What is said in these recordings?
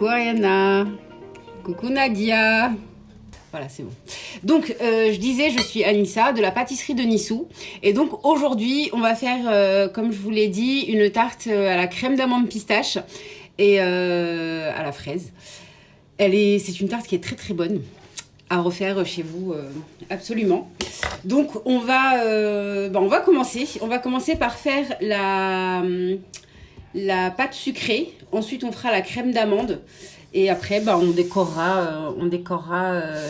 Coucou Ariana. Coucou Nadia. Voilà, c'est bon. Donc, je disais, je suis Anissa de la pâtisserie de Nissou. Et donc, aujourd'hui, on va faire, comme je vous l'ai dit, une tarte à la crème d'amande pistache et à la fraise. C'est une tarte qui est très très bonne à refaire chez vous, absolument. Donc, on va commencer. On va commencer par faire la pâte sucrée. Ensuite, on fera la crème d'amande. Et après, on décorera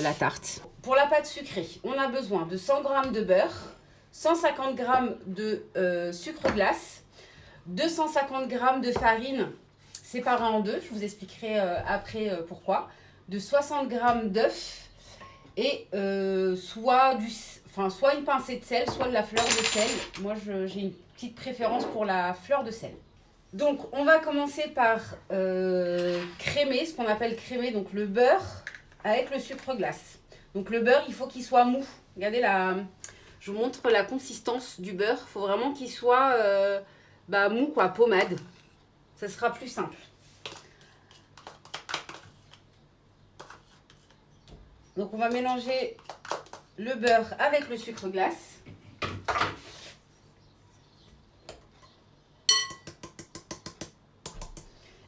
la tarte. Pour la pâte sucrée, on a besoin de 100 g de beurre, 150 g de sucre glace, 250 g de farine séparée en deux. Je vous expliquerai après pourquoi. De 60 g d'œufs et soit une pincée de sel, soit de la fleur de sel. Moi, j'ai une petite préférence pour la fleur de sel. Donc, on va commencer par crémer, ce qu'on appelle crémer, donc le beurre avec le sucre glace. Donc, le beurre, il faut qu'il soit mou. Regardez, je vous montre la consistance du beurre. Il faut vraiment qu'il soit mou, quoi, pommade. Ça sera plus simple. Donc, on va mélanger le beurre avec le sucre glace.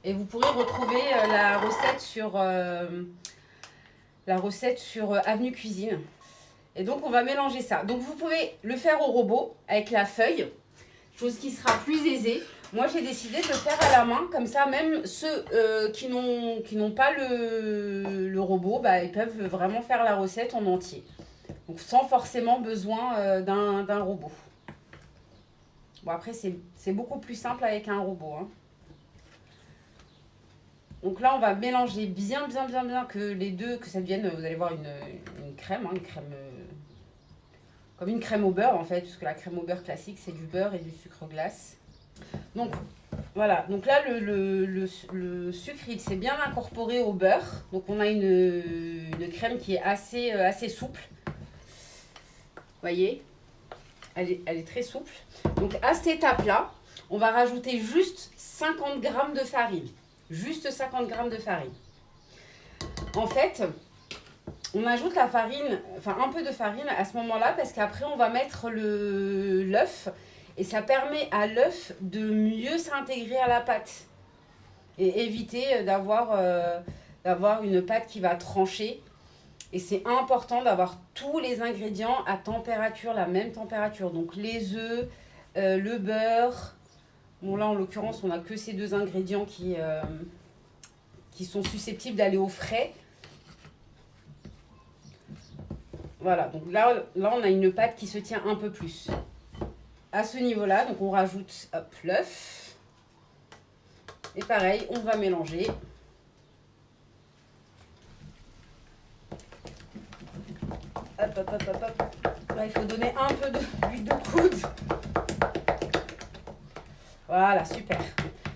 Et vous pourrez retrouver la recette sur Avenue Cuisine. Et donc, on va mélanger ça. Donc, vous pouvez le faire au robot avec la feuille, chose qui sera plus aisée. Moi, j'ai décidé de le faire à la main. Comme ça, même ceux qui n'ont pas le robot, ils peuvent vraiment faire la recette en entier. Donc, sans forcément besoin d'un robot. Bon, après, c'est beaucoup plus simple avec un robot, hein. Donc là, on va mélanger bien que les deux, que ça devienne, vous allez voir, une crème, comme une crème au beurre en fait, puisque la crème au beurre classique, c'est du beurre et du sucre glace. Donc voilà, donc là, le sucre, il s'est bien incorporé au beurre. Donc on a une crème qui est assez souple. Vous voyez, elle est très souple. Donc à cette étape-là, on va rajouter juste 50 g de farine. Juste 50 g de farine. En fait, on ajoute la farine, un peu de farine à ce moment-là, parce qu'après, on va mettre l'œuf. Et ça permet à l'œuf de mieux s'intégrer à la pâte. Et éviter d'avoir une pâte qui va trancher. Et c'est important d'avoir tous les ingrédients à la même température. Donc les œufs, le beurre. Bon, là, en l'occurrence, on n'a que ces deux ingrédients qui sont susceptibles d'aller au frais. Voilà, donc là, on a une pâte qui se tient un peu plus. À ce niveau-là, donc on rajoute l'œuf. Et pareil, on va mélanger. Hop. Là, il faut donner un peu d'huile de coude. Voilà, super.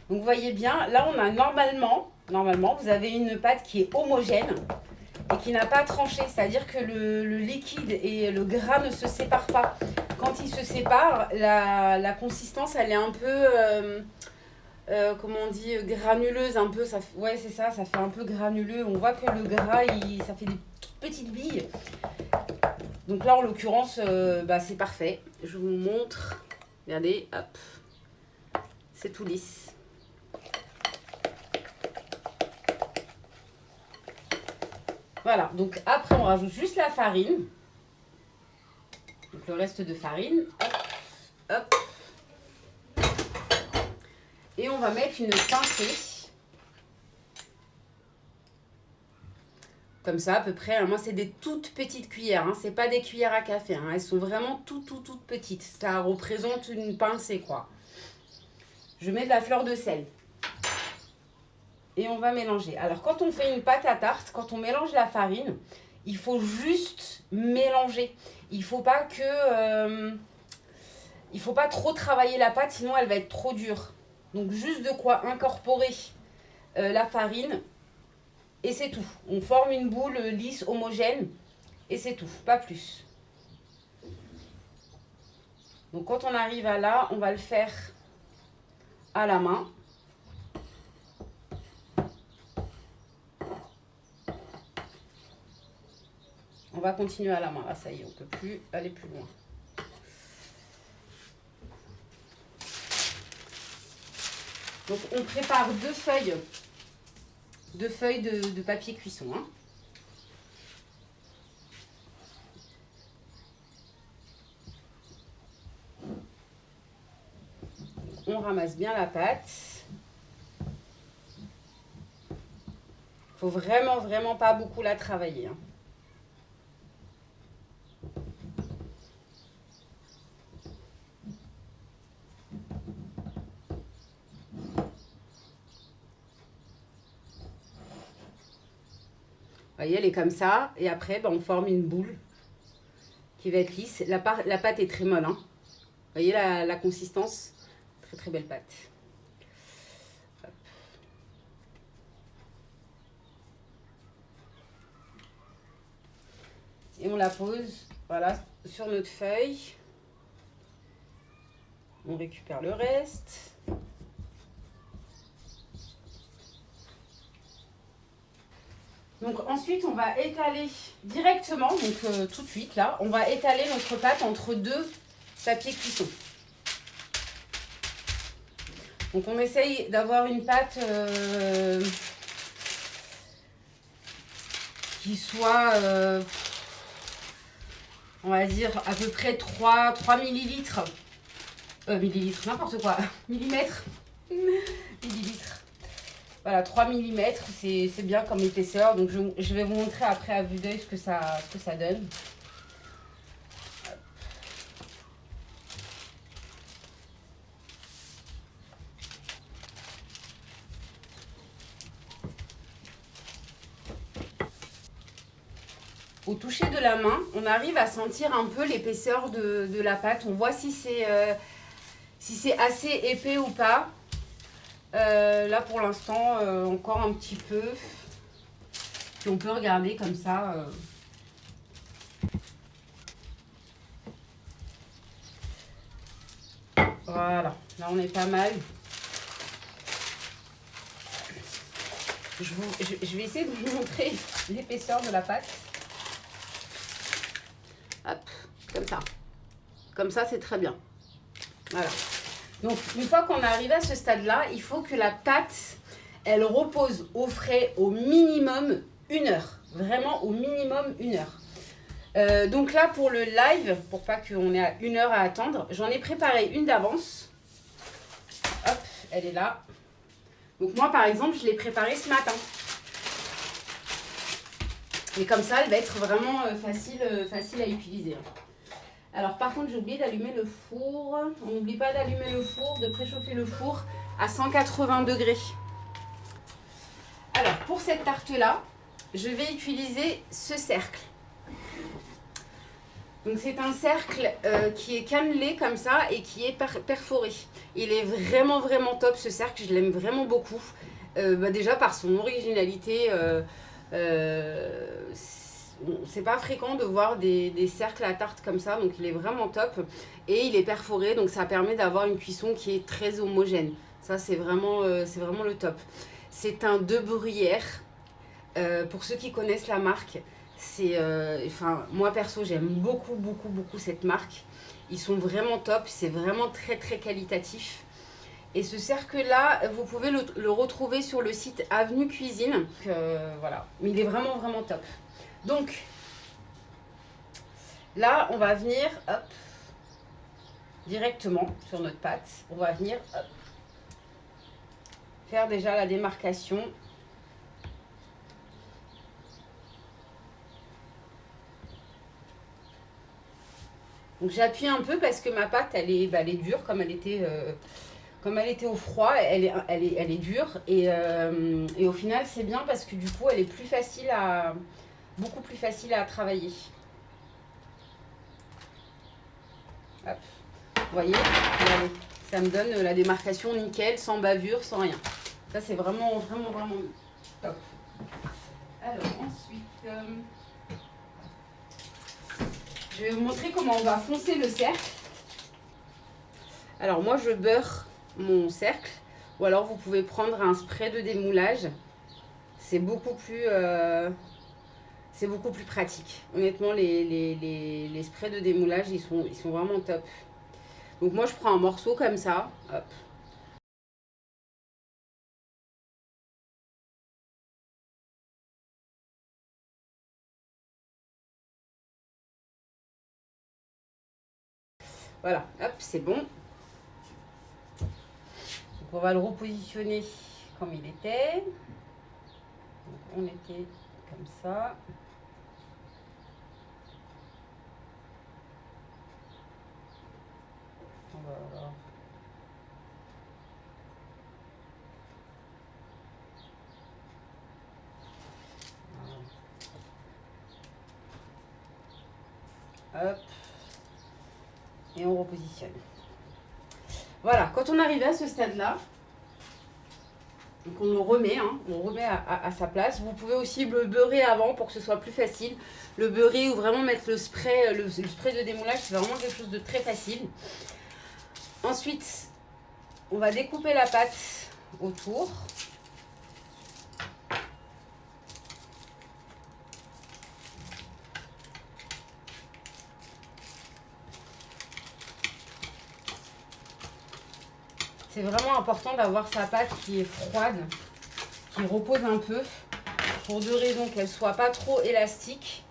Donc, vous voyez bien, là, on a normalement, vous avez une pâte qui est homogène et qui n'a pas tranché. C'est-à-dire que le liquide et le gras ne se séparent pas. Quand ils se séparent, la consistance, elle est un peu, comment on dit, granuleuse un peu. Ouais, c'est ça, ça fait un peu granuleux. On voit que le gras, ça fait des toutes petites billes. Donc là, en l'occurrence, c'est parfait. Je vous montre. Regardez, hop. C'est tout lisse. Voilà, donc après on rajoute juste la farine. Donc le reste de farine. Hop. Et on va mettre une pincée. Comme ça à peu près. Moi c'est des toutes petites cuillères. C'est pas des cuillères à café. Elles sont vraiment toutes petites. Ça représente une pincée quoi. Je mets de la fleur de sel. Et on va mélanger. Alors, quand on fait une pâte à tarte, quand on mélange la farine, il faut juste mélanger. Il ne faut pas trop travailler la pâte, sinon elle va être trop dure. Donc, juste de quoi incorporer la farine. Et c'est tout. On forme une boule lisse, homogène. Et c'est tout, pas plus. Donc, quand on arrive à là, on va le faire à la main. va continuer à la main. Là, ça y est, on ne peut plus aller plus loin. Donc, on prépare deux feuilles de papier cuisson. Hein. On ramasse bien la pâte. Faut vraiment pas beaucoup la travailler. Hein. Vous voyez, elle est comme ça. Et après, on forme une boule qui va être lisse. La pâte est très molle. Hein. Vous voyez la consistance? Très belle pâte. Hop. Et on la pose, voilà, sur notre feuille. On récupère le reste. Donc ensuite, on va étaler directement, donc tout de suite là, on va étaler notre pâte entre deux papiers cuisson. Donc on essaye d'avoir une pâte qui soit, on va dire, à peu près 3 millilitres. Millilitres, n'importe quoi. Millimètres. Millilitres. Voilà, 3 mm, c'est bien comme épaisseur. Donc je vais vous montrer après à vue d'œil ce que ça donne. Au toucher de la main, on arrive à sentir un peu l'épaisseur de la pâte. On voit si c'est assez épais ou pas. Là, pour l'instant, encore un petit peu. Puis on peut regarder comme ça. Voilà, là on est pas mal. Je vais essayer de vous montrer l'épaisseur de la pâte. Hop, comme ça. Comme ça, c'est très bien. Voilà. Donc, une fois qu'on est arrivé à ce stade-là, il faut que la pâte, elle repose au frais au minimum 1 heure. Vraiment au minimum 1 heure. Donc là, pour le live, pour pas qu'on ait 1 heure à attendre, j'en ai préparé une d'avance. Hop, elle est là. Donc moi, par exemple, je l'ai préparée ce matin. Et comme ça, elle va être vraiment facile à utiliser. Alors par contre, j'ai oublié d'allumer le four. On n'oublie pas d'allumer le four, de préchauffer le four à 180 degrés. Alors pour cette tarte-là, je vais utiliser ce cercle. Donc c'est un cercle qui est cannelé comme ça et qui est perforé. Il est vraiment top ce cercle, je l'aime vraiment beaucoup. Déjà par son originalité. C'est pas fréquent de voir des cercles à tarte comme ça, donc il est vraiment top. Et il est perforé, donc ça permet d'avoir une cuisson qui est très homogène. Ça, c'est vraiment le top. C'est un De Bruyère. Pour ceux qui connaissent la marque, moi perso, j'aime beaucoup cette marque. Ils sont vraiment top, c'est vraiment très qualitatif. Et ce cercle-là, vous pouvez le retrouver sur le site Avenue Cuisine. Voilà, mais il est vraiment top. Donc, là, on va venir, hop, directement sur notre pâte. On va venir, hop, faire déjà la démarcation. Donc, j'appuie un peu parce que ma pâte, elle est dure, comme elle était au froid, elle est dure. Et au final, c'est bien parce que du coup, elle est beaucoup plus facile à travailler. Hop. Vous voyez, regardez, ça me donne la démarcation nickel, sans bavure, sans rien. Ça, c'est vraiment top. Alors, ensuite, je vais vous montrer comment on va foncer le cercle. Alors, moi, je beurre mon cercle. Ou alors, vous pouvez prendre un spray de démoulage. C'est beaucoup plus c'est beaucoup plus pratique. Honnêtement, les sprays de démoulage, ils sont vraiment top. Donc moi, je prends un morceau comme ça. Hop. Voilà, hop, c'est bon. Donc on va le repositionner comme il était. Donc on était comme ça. Voilà. Hop. Et on repositionne. Voilà, quand on arrive à ce stade-là, donc on le remet, hein, on remet à sa place. Vous pouvez aussi le beurrer avant pour que ce soit plus facile. Le beurrer ou vraiment mettre le spray de démoulage, c'est vraiment quelque chose de très facile. Ensuite, on va découper la pâte autour. C'est vraiment important d'avoir sa pâte qui est froide, qui repose un peu, pour deux raisons, qu'elle ne soit pas trop élastique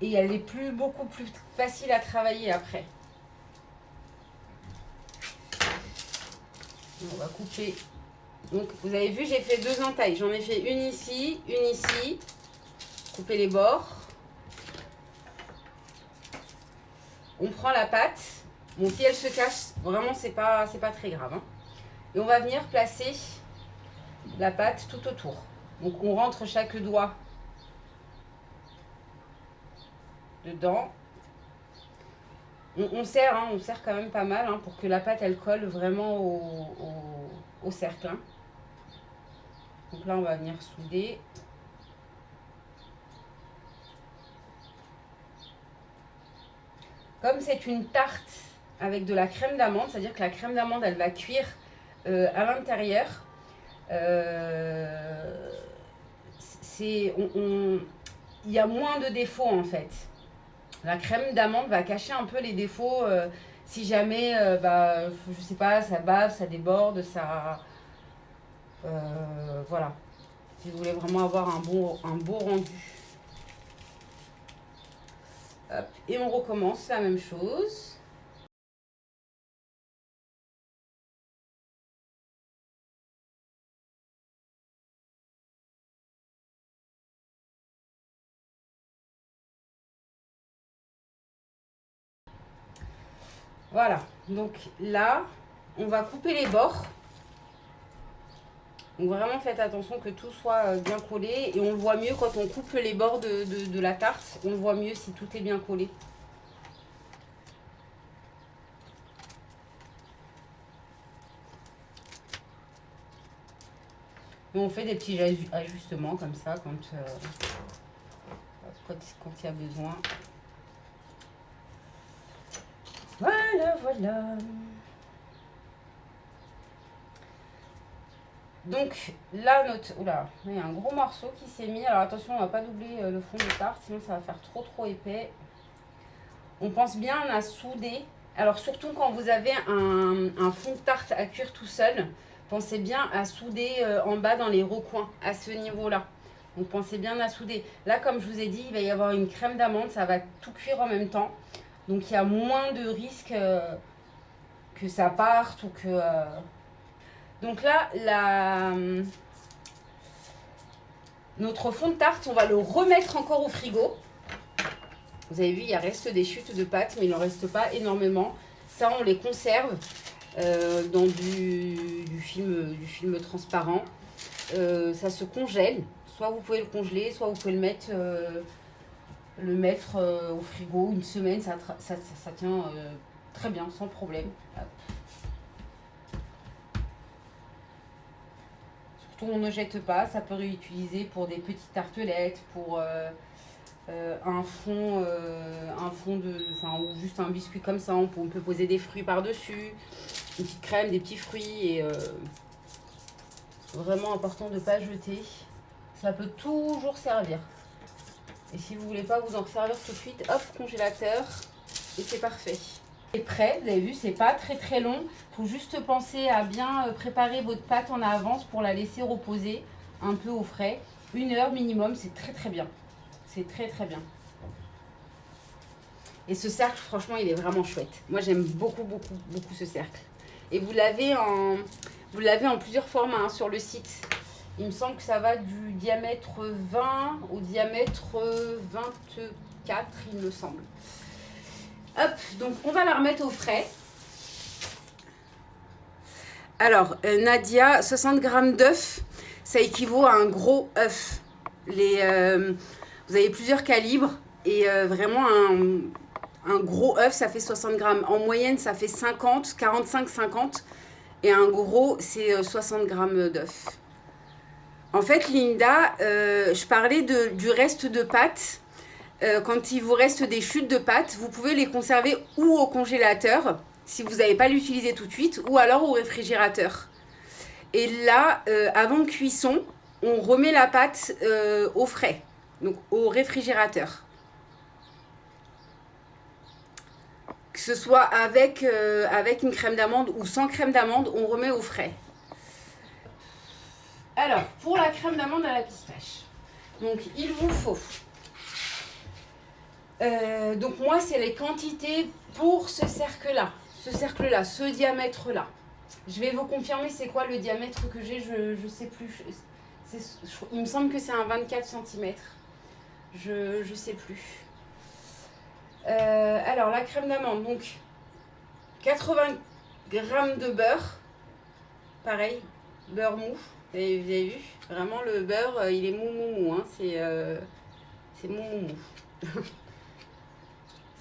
et elle est beaucoup plus facile à travailler après. On va couper. Donc vous avez vu, j'ai fait deux entailles. J'en ai fait une ici, une ici. Couper les bords. On prend la pâte. Bon, si elle se cache, vraiment, c'est pas très grave. Hein. Et on va venir placer la pâte tout autour. Donc, on rentre chaque doigt dedans. On serre, hein, on serre quand même pas mal hein, pour que la pâte, elle colle vraiment au cercle. Hein. Donc là, on va venir souder. Comme c'est une tarte avec de la crème d'amande, c'est-à-dire que la crème d'amande, elle va cuire à l'intérieur. Il y a moins de défauts en fait. La crème d'amande va cacher un peu les défauts si jamais, je sais pas, ça bave, ça déborde, ça... voilà. Si vous voulez vraiment avoir un beau rendu. Hop. Et on recommence la même chose. Voilà, donc là, on va couper les bords. Donc vraiment faites attention que tout soit bien collé. Et on le voit mieux quand on coupe les bords de la tarte. On le voit mieux si tout est bien collé. Et on fait des petits ajustements comme ça quand il y a besoin. Voilà, voilà. Donc là, oula, il y a un gros morceau qui s'est mis. Alors attention, on ne va pas doubler le fond de tarte, sinon ça va faire trop épais. On pense bien à souder. Alors surtout quand vous avez un fond de tarte à cuire tout seul, pensez bien à souder en bas dans les recoins, à ce niveau-là. Donc pensez bien à souder. Là, comme je vous ai dit, il va y avoir une crème d'amande, ça va tout cuire en même temps. Donc il y a moins de risques que ça parte ou que... Donc là, notre fond de tarte, on va le remettre encore au frigo. Vous avez vu, il reste des chutes de pâte, mais il n'en reste pas énormément. Ça, on les conserve dans du film transparent. Ça se congèle. Soit vous pouvez le congeler, soit vous pouvez le mettre au frigo une semaine. Ça tient très bien, sans problème. Hop. Surtout, on ne jette pas. Ça peut réutiliser pour des petites tartelettes, pour un fond ou juste un biscuit comme ça. On peut poser des fruits par-dessus, une petite crème, des petits fruits. Et vraiment important de ne pas jeter. Ça peut toujours servir. Et si vous voulez pas vous en servir tout de suite, hop, congélateur. Et c'est parfait. C'est prêt, vous avez vu, c'est pas très long. Il faut juste penser à bien préparer votre pâte en avance pour la laisser reposer un peu au frais. 1 heure minimum, c'est très bien. C'est très bien. Et ce cercle, franchement, il est vraiment chouette. Moi, j'aime beaucoup ce cercle. Et vous l'avez en plusieurs formats hein, sur le site. Il me semble que ça va du diamètre 20 au diamètre 24, il me semble. Hop, donc on va la remettre au frais. Alors, Nadia, 60 g d'œufs, ça équivaut à un gros œuf. Vous avez plusieurs calibres et vraiment un gros œuf, ça fait 60 grammes. En moyenne, ça fait 50, 45, 50. Et un gros, c'est 60 grammes d'œufs. En fait, Linda, je parlais du reste de pâte. Quand il vous reste des chutes de pâte, vous pouvez les conserver ou au congélateur, si vous n'avez pas l'utiliser tout de suite, ou alors au réfrigérateur. Et là, avant cuisson, on remet la pâte au frais, donc au réfrigérateur. Que ce soit avec une crème d'amande ou sans crème d'amande, on remet au frais. Alors, pour la crème d'amande à la pistache, donc il vous faut... donc moi, c'est les quantités pour ce cercle-là, ce diamètre-là. Je vais vous confirmer c'est quoi le diamètre que j'ai, je sais plus. Il me semble que c'est un 24 cm. Je sais plus. Alors, la crème d'amande, donc 80 g de beurre. Pareil, beurre mou. Vous avez vu? Vraiment, le beurre, il est mou. Hein. C'est mou.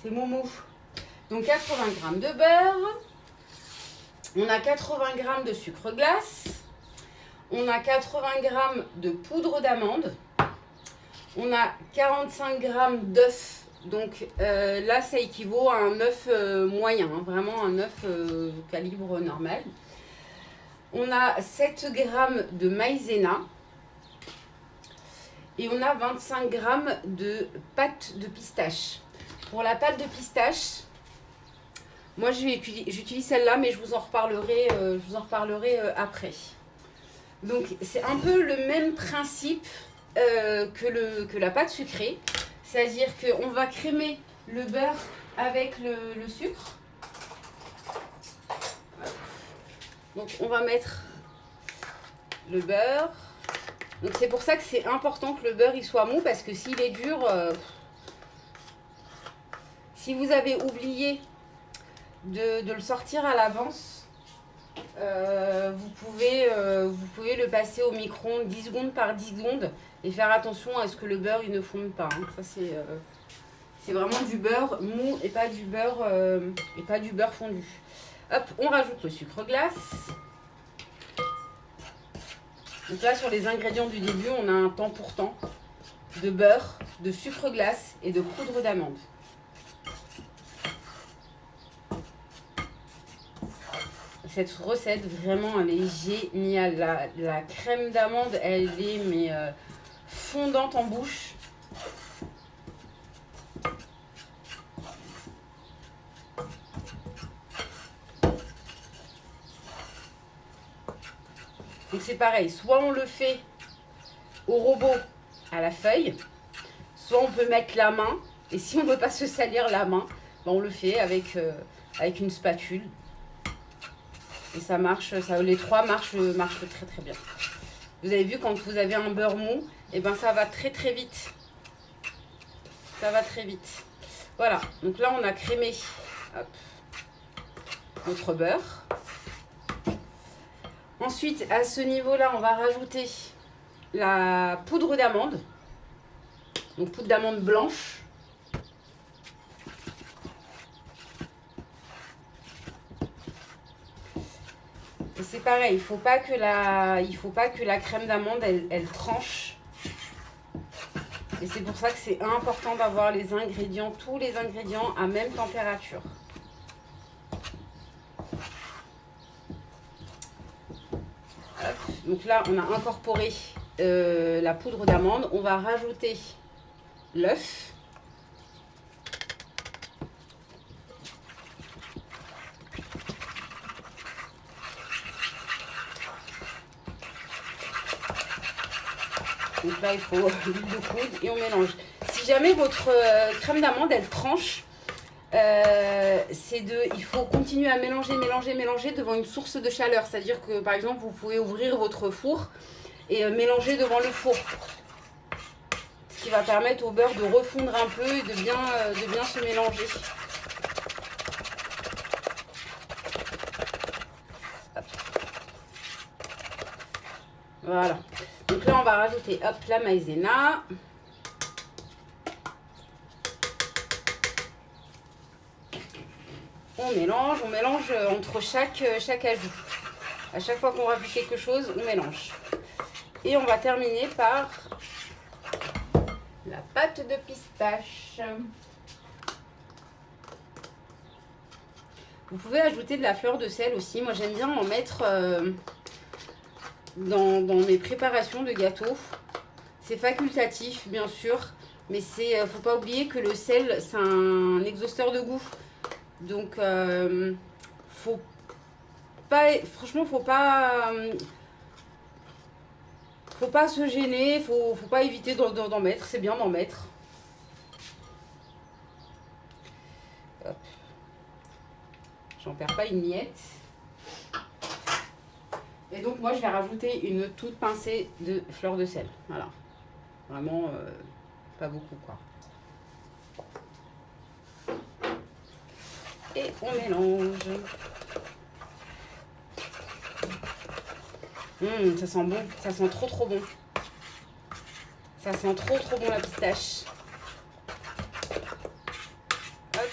C'est mou. Donc 80 g de beurre. On a 80 g de sucre glace. On a 80 g de poudre d'amande. On a 45 g d'œufs. Donc là, ça équivaut à un œuf moyen. Hein, vraiment un œuf calibre normal. On a 7 g de maïzena. Et on a 25 g de pâte de pistache. Pour la pâte de pistache, moi j'utilise celle-là, mais je vous en reparlerai, après. Donc c'est un peu le même principe que la pâte sucrée. C'est-à-dire qu'on va crémer le beurre avec le sucre. Donc on va mettre le beurre. Donc c'est pour ça que c'est important que le beurre il soit mou, parce que s'il est dur, si vous avez oublié de le sortir à l'avance, vous pouvez le passer au micro-ondes 10 secondes par 10 secondes et faire attention à ce que le beurre il ne fonde pas. Hein. Ça c'est vraiment du beurre mou et pas du beurre fondu. Hop, on rajoute le sucre glace. Donc là, sur les ingrédients du début, on a un temps pour temps de beurre, de sucre glace et de poudre d'amande. Cette recette, vraiment, elle est géniale. La crème d'amande, elle est fondante en bouche. Donc c'est pareil, soit on le fait au robot à la feuille, soit on peut mettre la main, et si on ne veut pas se salir la main, ben on le fait avec une spatule. Et ça marche, les trois marchent très bien. Vous avez vu, quand vous avez un beurre mou, et ben ça va très vite. Ça va très vite. Voilà, donc là on a crémé notre beurre. Ensuite, à ce niveau-là, on va rajouter la poudre d'amande. Donc poudre d'amande blanche. Et c'est pareil, il faut pas que la crème d'amande elle tranche. Et c'est pour ça que c'est important d'avoir tous les ingrédients à même température. Donc là, on a incorporé la poudre d'amande. On va rajouter l'œuf. Donc là, il faut l'huile de coude et on mélange. Si jamais votre crème d'amande, elle tranche, il faut continuer à mélanger, mélanger, mélanger devant une source de chaleur. C'est-à-dire que, par exemple, vous pouvez ouvrir votre four et mélanger devant le four. Ce qui va permettre au beurre de refondre un peu et de bien se mélanger. Hop. Voilà. Donc là, on va rajouter hop, la maïzena. On mélange entre chaque ajout. À chaque fois qu'on rajoute quelque chose, on mélange. Et on va terminer par la pâte de pistache. Vous pouvez ajouter de la fleur de sel aussi. Moi, j'aime bien en mettre dans mes préparations de gâteaux. C'est facultatif, bien sûr. Mais faut pas oublier que le sel, c'est un exhausteur de goût. Donc, faut pas, franchement, faut pas se gêner, faut pas éviter d'en mettre, c'est bien d'en mettre. Hop. J'en perds pas une miette. Et donc moi je vais rajouter une toute pincée de fleur de sel. Voilà. Vraiment pas beaucoup quoi. Et on mélange. Ça sent bon, ça sent trop bon. Ça sent trop bon la pistache. Hop.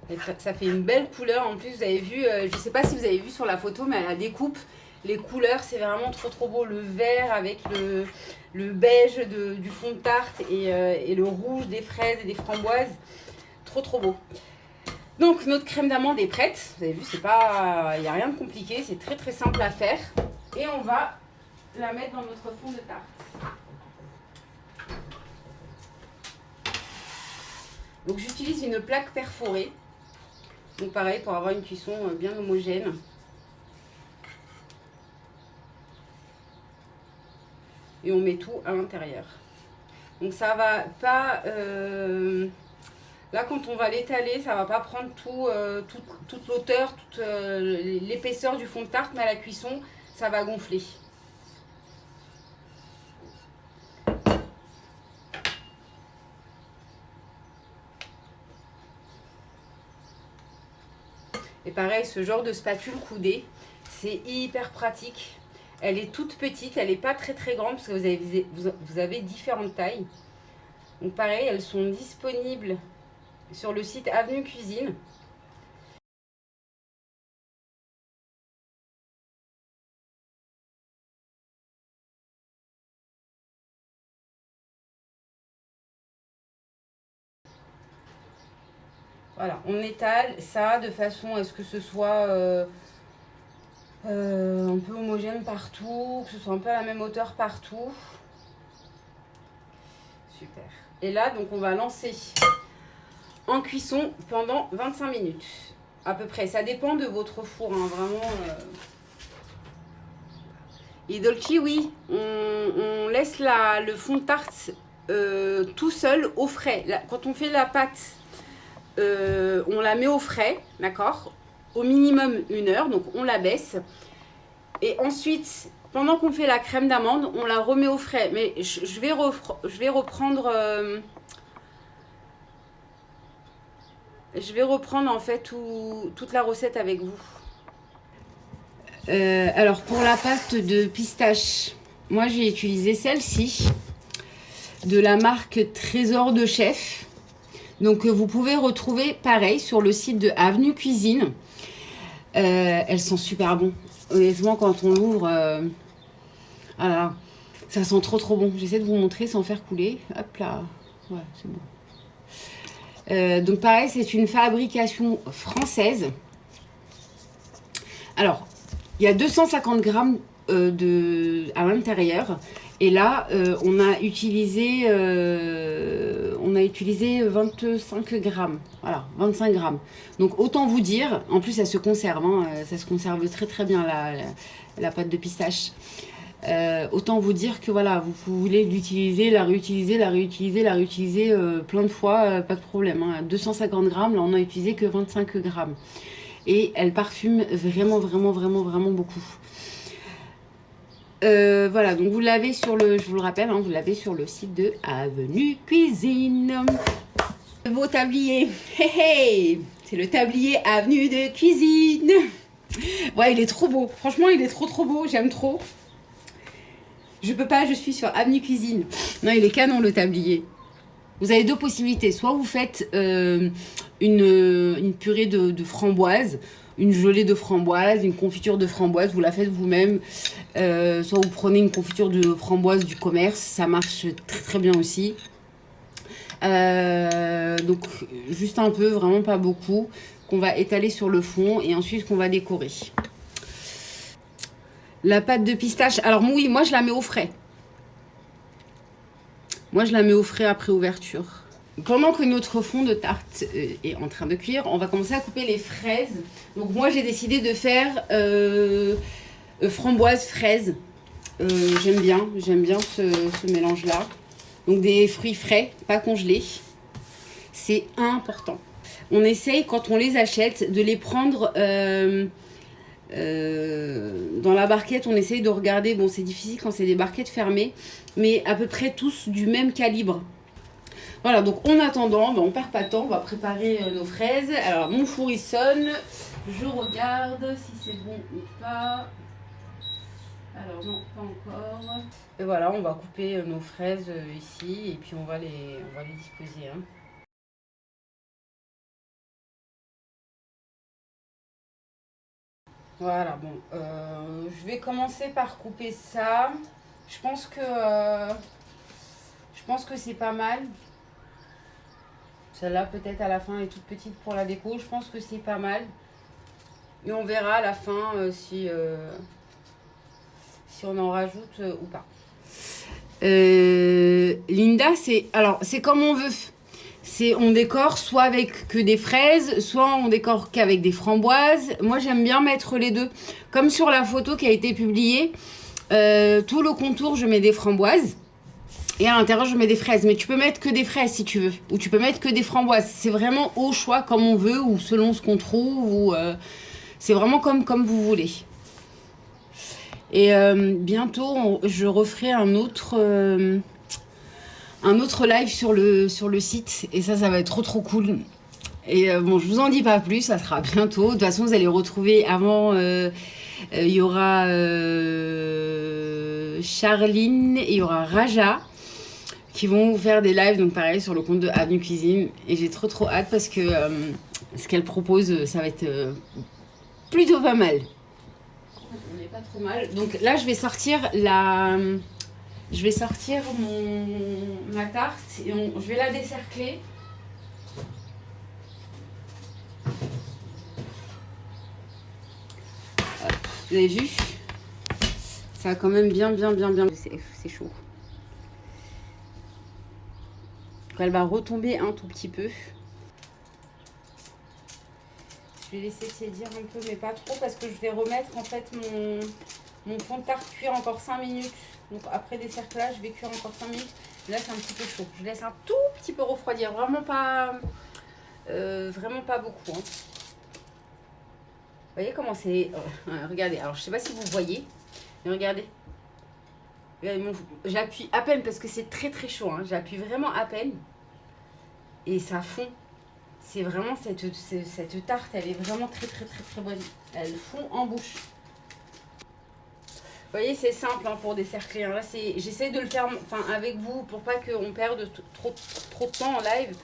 Et ça fait une belle couleur. En plus, vous avez vu, je ne sais pas si vous avez vu sur la photo, mais à la découpe, les couleurs, c'est vraiment trop beau. Le vert avec le beige du fond de tarte et le rouge des fraises et des framboises. Trop beau. Donc notre crème d'amande est prête. Vous avez vu, il n'y a rien de compliqué, c'est très simple à faire. Et on va la mettre dans notre fond de tarte. Donc j'utilise une plaque perforée. Donc pareil, pour avoir une cuisson bien homogène. Et on met tout à l'intérieur. Donc ça va pas... là, quand on va l'étaler, ça va pas prendre toute l'hauteur, toute l'épaisseur du fond de tarte, mais à la cuisson, ça va gonfler. Et pareil, ce genre de spatule coudée, c'est hyper pratique. Elle est toute petite, elle n'est pas très grande parce que vous avez différentes tailles. Donc pareil, elles sont disponibles sur le site Avenue Cuisine. Voilà, on étale ça de façon à ce que ce soit un peu homogène partout, que ce soit un peu à la même hauteur partout. Super. Et là, donc on va lancer en cuisson pendant 25 minutes à peu près. Ça dépend de votre four, hein, vraiment. Et dolci, oui, on laisse le fond de tarte tout seul au frais. Là, quand on fait la pâte, on la met au frais, d'accord, au minimum 1 heure, donc on la baisse. Et ensuite, pendant qu'on fait la crème d'amande, on la remet au frais. Mais je vais reprendre... je vais reprendre en fait toute la recette avec vous. Alors pour la pâte de pistache, moi j'ai utilisé celle-ci de la marque Trésor de Chef. Donc vous pouvez retrouver pareil sur le site de Avenue Cuisine. Elles sont super bon. Honnêtement, quand on l'ouvre, voilà, ça sent trop bon. J'essaie de vous montrer sans faire couler. Hop là, ouais, c'est bon. Donc pareil, c'est une fabrication française. Alors, il y a 250 grammes à l'intérieur. Et là, on a utilisé 25 grammes. Voilà, 25 grammes. Donc, autant vous dire, en plus, ça se conserve. Hein, ça se conserve très très bien, la pâte de pistache. Autant vous dire que voilà, vous voulez l'utiliser, la réutiliser plein de fois, pas de problème. Hein. 250 grammes, là, on n'a utilisé que 25 grammes. Et elle parfume vraiment, vraiment, vraiment, vraiment beaucoup. Voilà, donc vous l'avez sur le, je vous le rappelle, hein, vous l'avez sur le site de Avenue Cuisine. Le beau tablier, hey, hey, c'est le tablier Avenue de Cuisine. Ouais, il est trop beau, franchement il est trop trop beau, j'aime trop. Je peux pas, je suis sur Avenue Cuisine. Non, il est canon le tablier. Vous avez deux possibilités, soit vous faites une purée de framboise, une gelée de framboise, une confiture de framboise, vous la faites vous-même. Soit vous prenez une confiture de framboise du commerce, ça marche très très bien aussi. Donc juste un peu, vraiment pas beaucoup, qu'on va étaler sur le fond et ensuite qu'on va décorer. La pâte de pistache, alors oui, moi je la mets au frais. Moi je la mets au frais après ouverture. Pendant que notre fond de tarte est en train de cuire, on va commencer à couper les fraises. Donc moi j'ai décidé de faire framboise fraise. J'aime bien ce mélange là. Donc des fruits frais, pas congelés. C'est important. On essaye quand on les achète de les prendre dans la barquette. On essaye de regarder, bon c'est difficile quand c'est des barquettes fermées, mais à peu près tous du même calibre. Voilà, donc en attendant, on perd pas de temps, on va préparer nos fraises. Alors mon four il sonne, je regarde si c'est bon ou pas. Alors non, pas encore. Et voilà, on va couper nos fraises ici et puis on va les disposer. Hein. Voilà, bon, je vais commencer par couper ça. Je pense que c'est pas mal. Celle-là, peut-être à la fin, est toute petite pour la déco. Je pense que c'est pas mal. Et on verra à la fin si on en rajoute ou pas. Linda, c'est comme on veut. On décore soit avec que des fraises, soit on décore qu'avec des framboises. Moi, j'aime bien mettre les deux. Comme sur la photo qui a été publiée, tout le contour, je mets des framboises. Et à l'intérieur, je mets des fraises. Mais tu peux mettre que des fraises si tu veux. Ou tu peux mettre que des framboises. C'est vraiment au choix, comme on veut, ou selon ce qu'on trouve. Ou c'est vraiment comme vous voulez. Et bientôt, je referai un autre live sur le site. Et ça va être trop trop cool. Et bon, je vous en dis pas plus, ça sera bientôt. De toute façon, vous allez retrouver avant... il y aura Charline et il y aura Raja qui vont vous faire des lives, donc pareil, sur le compte de Avenue Cuisine. Et j'ai trop trop hâte parce que ce qu'elle propose, ça va être plutôt pas mal. On n'est pas trop mal. Donc là, je vais sortir ma tarte et je vais la décercler. Vous avez vu? Ça a quand même bien. C'est chaud. Elle va retomber un tout petit peu. Je vais laisser tiédir un peu, mais pas trop, parce que je vais remettre en fait mon fond de tarte cuire encore 5 minutes. Donc après décerclage, je vais cuire encore 5 minutes. Là, c'est un petit peu chaud. Je laisse un tout petit peu refroidir. Vraiment pas beaucoup. Hein. Vous voyez comment c'est... regardez, alors je sais pas si vous voyez, mais regardez. J'appuie à peine parce que c'est très très chaud. Hein. J'appuie vraiment à peine. Et ça fond. C'est vraiment cette tarte, elle est vraiment très bonne. Elle fond en bouche. Vous voyez, c'est simple hein, pour décercler. Hein. Là, j'essaie de le faire avec vous pour pas qu'on perde trop de temps en live.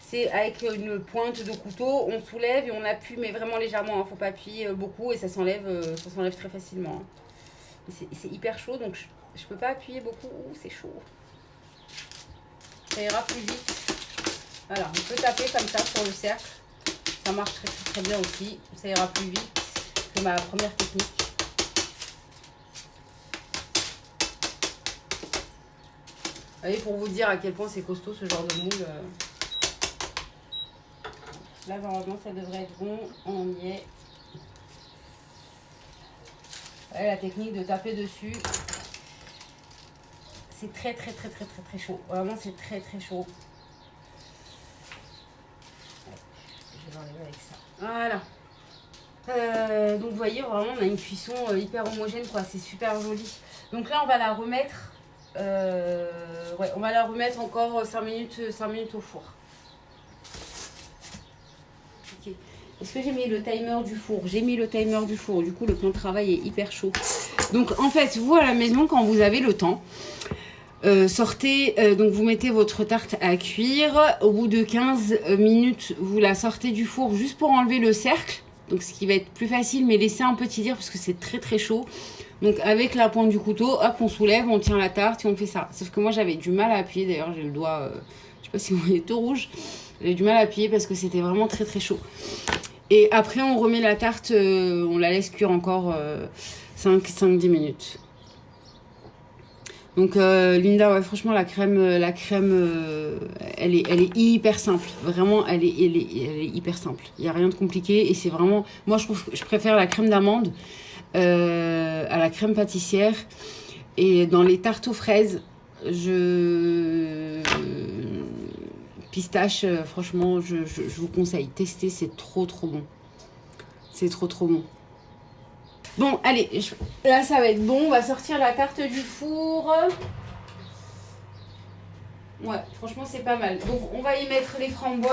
C'est avec une pointe de couteau, on soulève et on appuie, mais vraiment légèrement. Il ne faut pas appuyer beaucoup et ça s'enlève très facilement. Hein. C'est hyper chaud, donc je ne peux pas appuyer beaucoup. C'est chaud. Ça ira plus vite. Voilà, on peut taper comme ça sur le cercle. ça marche très très très bien aussi. Ça ira plus vite que ma première technique. Vous voyez, pour vous dire à quel point c'est costaud ce genre de moule. Là, normalement, ça devrait être bon. On y est. Vous voyez, la technique de taper dessus. C'est très très très très très très chaud. Vraiment, c'est très très chaud. Je vais l'enlever avec ça. Voilà. Donc vous voyez, vraiment on a une cuisson hyper homogène, quoi. C'est super joli. Donc là on va la remettre. Ouais, on va la remettre encore 5 minutes au four. Ok. Est-ce que j'ai mis le timer du four? J'ai mis le timer du four. Du coup le plan de travail est hyper chaud. Donc en fait, vous à la maison, quand vous avez le temps, sortez, donc vous mettez votre tarte à cuire. Au bout de 15 minutes, vous la sortez du four juste pour enlever le cercle. Donc ce qui va être plus facile, mais laissez un petit dire parce que c'est très très chaud. Donc avec la pointe du couteau, hop, on soulève, on tient la tarte et on fait ça. Sauf que moi j'avais du mal à appuyer, d'ailleurs j'ai le doigt, je sais pas si vous voyez, tout rouge. J'avais du mal à appuyer parce que c'était vraiment très très chaud. Et après on remet la tarte, on la laisse cuire encore 5-10 minutes. Donc Linda, ouais, franchement la crème elle est hyper simple. Vraiment, elle est hyper simple. Il n'y a rien de compliqué et c'est vraiment... Moi, je trouve que je préfère la crème d'amande à la crème pâtissière. Et dans les tartes aux fraises, pistache, franchement, je vous conseille. Testez, c'est trop trop bon. C'est trop trop bon. Bon, allez, là ça va être bon. On va sortir la tarte du four. Ouais, franchement, c'est pas mal. Donc, on va y mettre les framboises.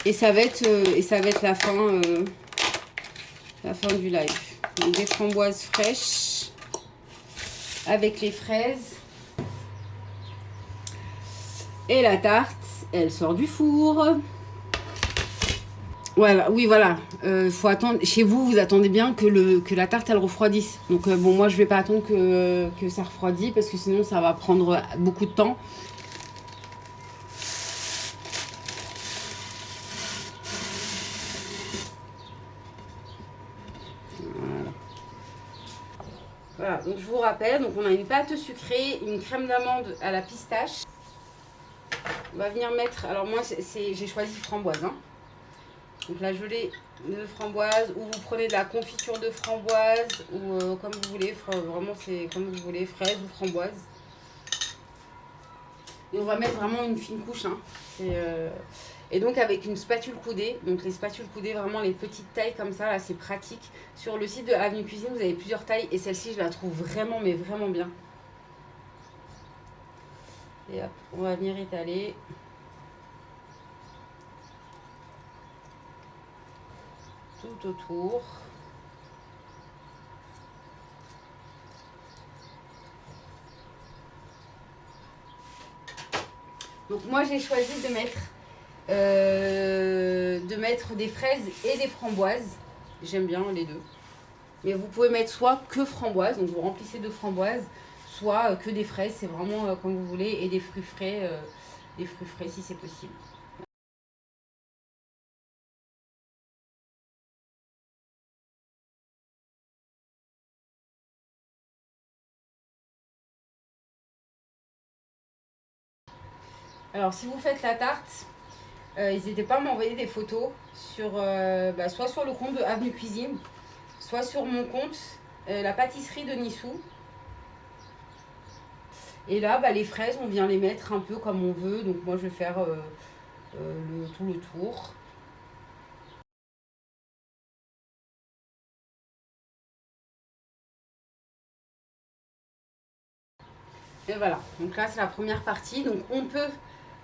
Et ça va être la fin du live. Donc, des framboises fraîches avec les fraises. Et la tarte, elle sort du four. Voilà, oui, voilà. Faut attendre. Chez vous, vous attendez bien que la tarte elle refroidisse. Donc bon, moi je vais pas attendre que ça refroidisse parce que sinon ça va prendre beaucoup de temps. Voilà. Voilà. Donc je vous rappelle, donc on a une pâte sucrée, une crème d'amande à la pistache. On va venir mettre. Alors moi j'ai choisi framboise. Hein. Donc la gelée de framboise, ou vous prenez de la confiture de framboise, ou comme vous voulez, vraiment c'est comme vous voulez, fraise ou framboise. Et on va mettre vraiment une fine couche. Hein. Et donc avec une spatule coudée, donc les spatules coudées, vraiment les petites tailles comme ça, là c'est pratique. Sur le site de Avenue Cuisine, vous avez plusieurs tailles, et celle-ci je la trouve vraiment, mais vraiment bien. Et hop, on va venir étaler. Tout autour. Donc moi j'ai choisi de mettre des fraises et des framboises. J'aime bien les deux. Mais vous pouvez mettre soit que framboises, donc vous remplissez de framboises, soit que des fraises, c'est vraiment comme vous voulez, et des fruits frais si c'est possible. Alors si vous faites la tarte, n'hésitez pas à m'envoyer des photos sur, soit sur le compte de Avenue Cuisine, soit sur mon compte, la pâtisserie de Nissou. Et là, les fraises, on vient les mettre un peu comme on veut. Donc moi, je vais faire tout le tour. Et voilà, donc là c'est la première partie. Donc on peut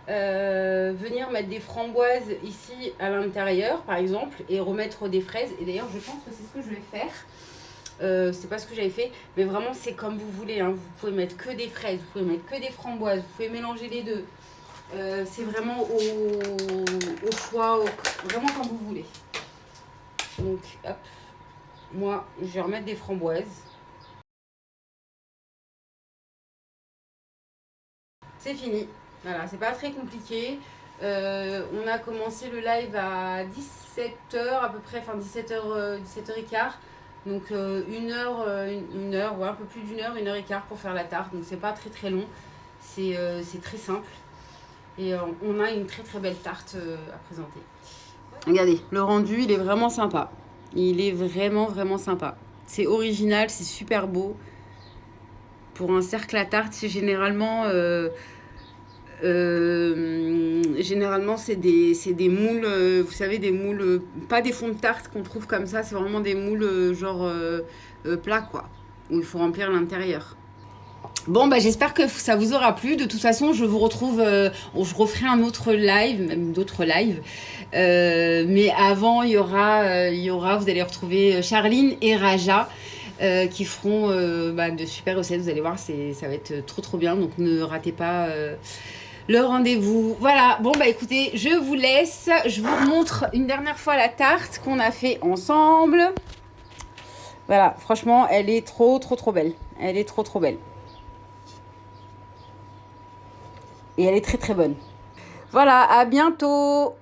venir mettre des framboises ici à l'intérieur par exemple et remettre des fraises. Et d'ailleurs je pense que c'est ce que je vais faire. C'est pas ce que j'avais fait, mais vraiment c'est comme vous voulez. Hein. Vous pouvez mettre que des fraises, vous pouvez mettre que des framboises, vous pouvez mélanger les deux. C'est vraiment au choix, vraiment comme vous voulez. Donc hop, moi je vais remettre des framboises. C'est fini. Voilà, c'est pas très compliqué. On a commencé le live à 17h à peu près, enfin 17h, 17h15. Donc une heure, ouais, un peu plus d'une heure, 1h15 pour faire la tarte. Donc c'est pas très très long, c'est très simple. Et on a une très très belle tarte à présenter. Regardez, le rendu, il est vraiment sympa. Il est vraiment vraiment sympa. C'est original, c'est super beau. Pour un cercle à tarte, c'est généralement... généralement, c'est des moules, vous savez, des moules, pas des fonds de tarte qu'on trouve comme ça, c'est vraiment des moules genre plats, quoi, où il faut remplir l'intérieur. Bon, bah j'espère que ça vous aura plu. De toute façon, je vous retrouve, je referai un autre live, même d'autres lives. Mais avant, il y aura, vous allez retrouver Charline et Raja. Qui feront de super recettes, vous allez voir, ça va être trop trop bien, donc ne ratez pas le rendez-vous. Voilà, bon bah écoutez, je vous laisse, je vous montre une dernière fois la tarte qu'on a fait ensemble. Voilà, franchement, elle est trop trop trop belle, elle est trop trop belle. Et elle est très très bonne. Voilà, à bientôt.